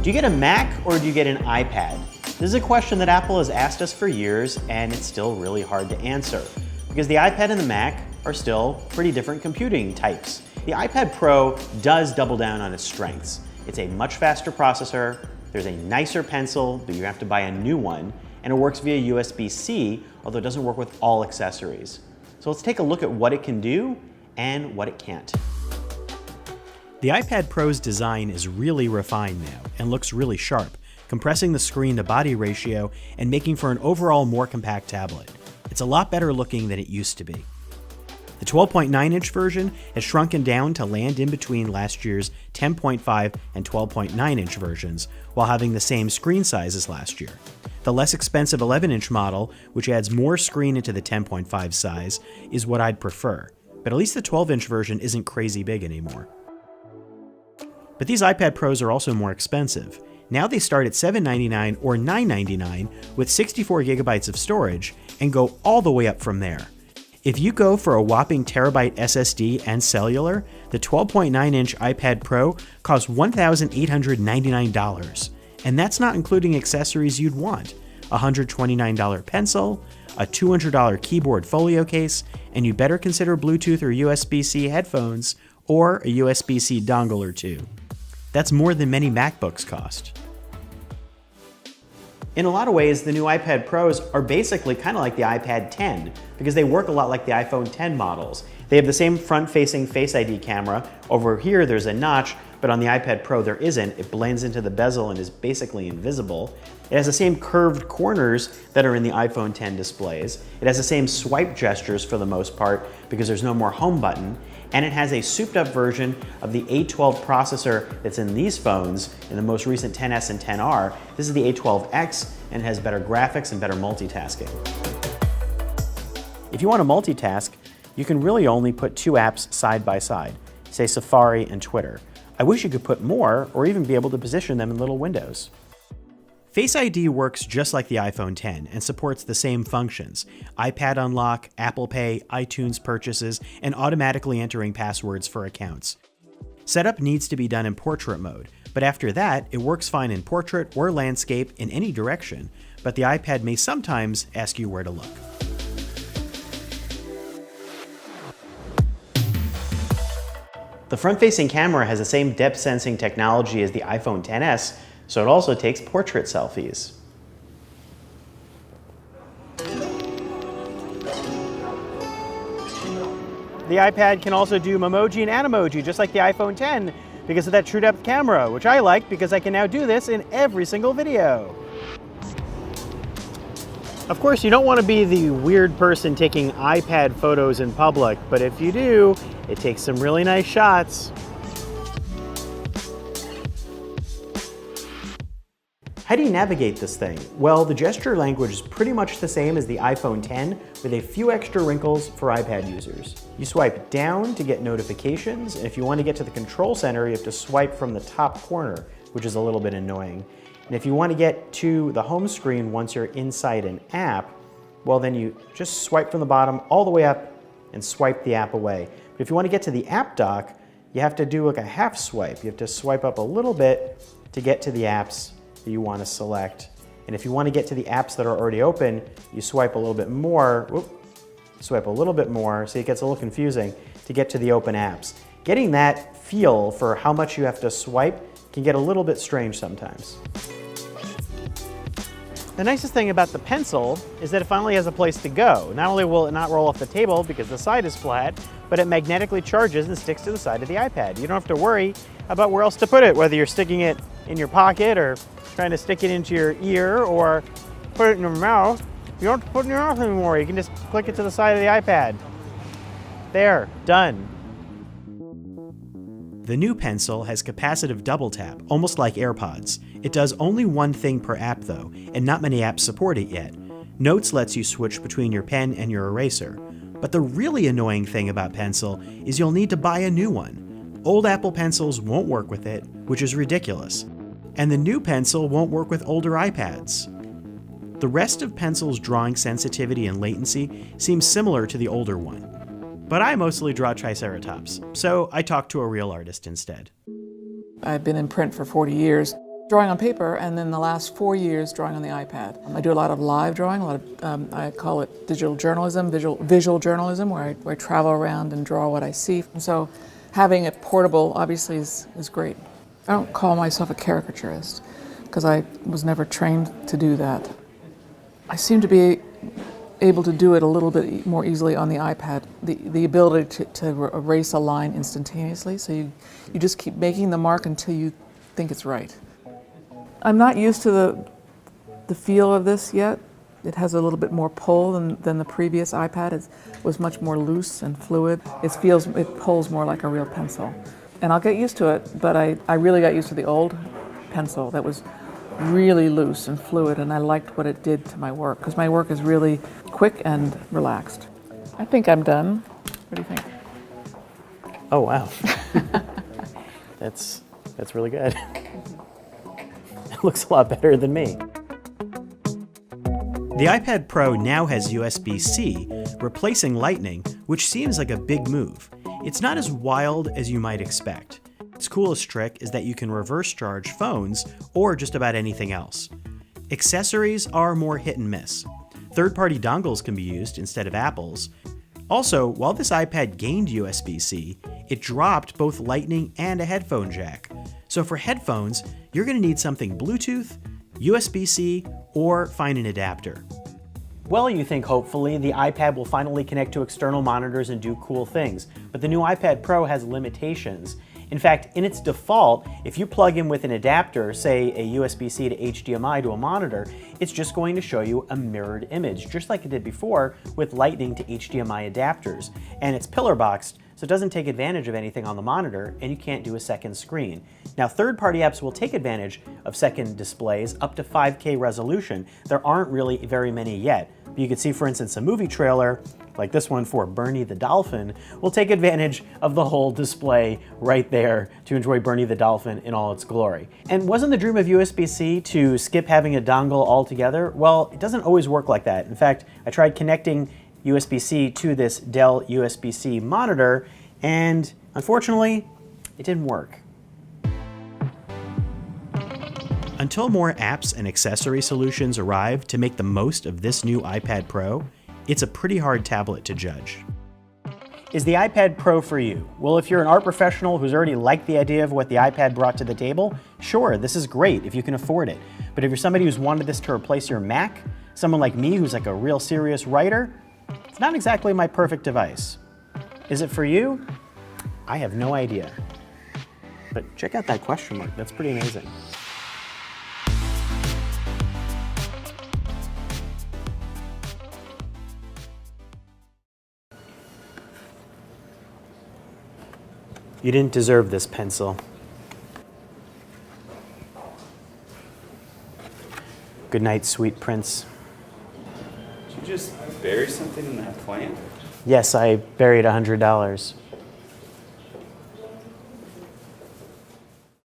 Do you get a Mac or do you get an iPad? This is a question that Apple has asked us for years, and it's still really hard to answer because the iPad and the Mac are still pretty different computing types. The iPad Pro does double down on its strengths. It's a much faster processor, there's a nicer pencil, but you have to buy a new one, and it works via USB-C, although it doesn't work with all accessories. So let's take a look at what it can do and what it can't. The iPad Pro's design is really refined now and looks really sharp, compressing the screen-to-body ratio and making for an overall more compact tablet. It's a lot better looking than it used to be. The 12.9-inch version has shrunken down to land in between last year's 10.5 and 12.9-inch versions, while having the same screen size as last year. The less expensive 11-inch model, which adds more screen into the 10.5 size, is what I'd prefer, but at least the 12-inch version isn't crazy big anymore. But these iPad Pros are also more expensive. Now they start at $799 or $999 with 64 gigabytes of storage and go all the way up from there. If you go for a whopping terabyte SSD and cellular, the 12.9-inch iPad Pro costs $1,899. And that's not including accessories you'd want: a $129 pencil, a $200 keyboard folio case, and you better consider Bluetooth or USB-C headphones or a USB-C dongle or two. That's more than many MacBooks cost. In a lot of ways, the new iPad Pros are basically kind of like the iPad 10 because they work a lot like the iPhone 10 models. They have the same front-facing Face ID camera. Over here, there's a notch, but on the iPad Pro, there isn't. It blends into the bezel and is basically invisible. It has the same curved corners that are in the iPhone 10 displays. It has the same swipe gestures for the most part because there's no more home button. And it has a souped-up version of the A12 processor that's in these phones in the most recent 10S and 10R. This is the A12X and has better graphics and better multitasking. If you want to multitask, you can really only put two apps side by side, say Safari and Twitter. I wish you could put more or even be able to position them in little windows. Face ID works just like the iPhone 10 and supports the same functions: iPad unlock, Apple Pay, iTunes purchases, and automatically entering passwords for accounts. Setup needs to be done in portrait mode, but after that, it works fine in portrait or landscape in any direction, but the iPad may sometimes ask you where to look. The front-facing camera has the same depth sensing technology as the iPhone XS, so it also takes portrait selfies. The iPad can also do Memoji and Animoji, just like the iPhone 10, because of that true depth camera, which I like because I can now do this in every single video. Of course, you don't want to be the weird person taking iPad photos in public, but if you do, it takes some really nice shots. How do you navigate this thing? Well, the gesture language is pretty much the same as the iPhone 10, with a few extra wrinkles for iPad users. You swipe down to get notifications, and if you want to get to the control center, you have to swipe from the top corner, which is a little bit annoying. And if you want to get to the home screen once you're inside an app, well then you just swipe from the bottom all the way up and swipe the app away. But if you want to get to the app dock, you have to do like a half swipe. You have to swipe up a little bit to get to the apps that you want to select. And if you want to get to the apps that are already open, you swipe a little bit more, swipe a little bit more, so it gets a little confusing to get to the open apps. Getting that feel for how much you have to swipe can get a little bit strange sometimes. The nicest thing about the pencil is that it finally has a place to go. Not only will it not roll off the table because the side is flat, but it magnetically charges and sticks to the side of the iPad. You don't have to worry about where else to put it, whether you're sticking it in your pocket or trying to stick it into your ear or put it in your mouth. You don't have to put it in your mouth anymore. You can just click it to the side of the iPad. There, done. The new pencil has capacitive double tap, almost like AirPods. It does only one thing per app though, and not many apps support it yet. Notes lets you switch between your pen and your eraser. But the really annoying thing about Pencil is you'll need to buy a new one. Old Apple Pencils won't work with it, which is ridiculous. And the new Pencil won't work with older iPads. The rest of Pencil's drawing sensitivity and latency seems similar to the older one. But I mostly draw Triceratops, so I talked to a real artist instead. I've been in print for 40 years. Drawing on paper, and then the last 4 years drawing on the iPad. I do a lot of live drawing, a lot of, I call it digital journalism, visual journalism, where I travel around and draw what I see. And so having it portable obviously is great. I don't call myself a caricaturist, because I was never trained to do that. I seem to be able to do it a little bit more easily on the iPad. The ability to erase a line instantaneously, so you just keep making the mark until you think it's right. I'm not used to the feel of this yet. It has a little bit more pull than the previous iPad. It was much more loose and fluid. It pulls more like a real pencil. And I'll get used to it, but I really got used to the old pencil that was really loose and fluid, and I liked what it did to my work, because my work is really quick and relaxed. I think I'm done. What do you think? Oh, wow. That's really good. It looks a lot better than me. The iPad Pro now has USB-C, replacing Lightning, which seems like a big move. It's not as wild as you might expect. Its coolest trick is that you can reverse charge phones or just about anything else. Accessories are more hit and miss. Third-party dongles can be used instead of Apple's. Also, while this iPad gained USB-C, it dropped both Lightning and a headphone jack. So for headphones, you're going to need something Bluetooth, USB-C, or find an adapter. Well, you think hopefully the iPad will finally connect to external monitors and do cool things, but the new iPad Pro has limitations. In fact, in its default, if you plug in with an adapter, say a USB-C to HDMI to a monitor, it's just going to show you a mirrored image, just like it did before with Lightning to HDMI adapters. And it's pillar boxed, so it doesn't take advantage of anything on the monitor, and you can't do a second screen. Now, third-party apps will take advantage of second displays up to 5K resolution. There aren't really very many yet. But you can see, for instance, a movie trailer, like this one for Bernie the Dolphin, will take advantage of the whole display right there to enjoy Bernie the Dolphin in all its glory. And wasn't the dream of USB-C to skip having a dongle altogether? Well, it doesn't always work like that. In fact, I tried connecting USB-C to this Dell USB-C monitor, and unfortunately, it didn't work. Until more apps and accessory solutions arrive to make the most of this new iPad Pro, it's a pretty hard tablet to judge. Is the iPad Pro for you? Well, if you're an art professional who's already liked the idea of what the iPad brought to the table, sure, this is great if you can afford it. But if you're somebody who's wanted this to replace your Mac, someone like me who's like a real serious writer, it's not exactly my perfect device. Is it for you? I have no idea. But check out that question mark, that's pretty amazing. You didn't deserve this pencil. Good night, sweet prince. Did you just bury something in that plant? Yes, I buried $100.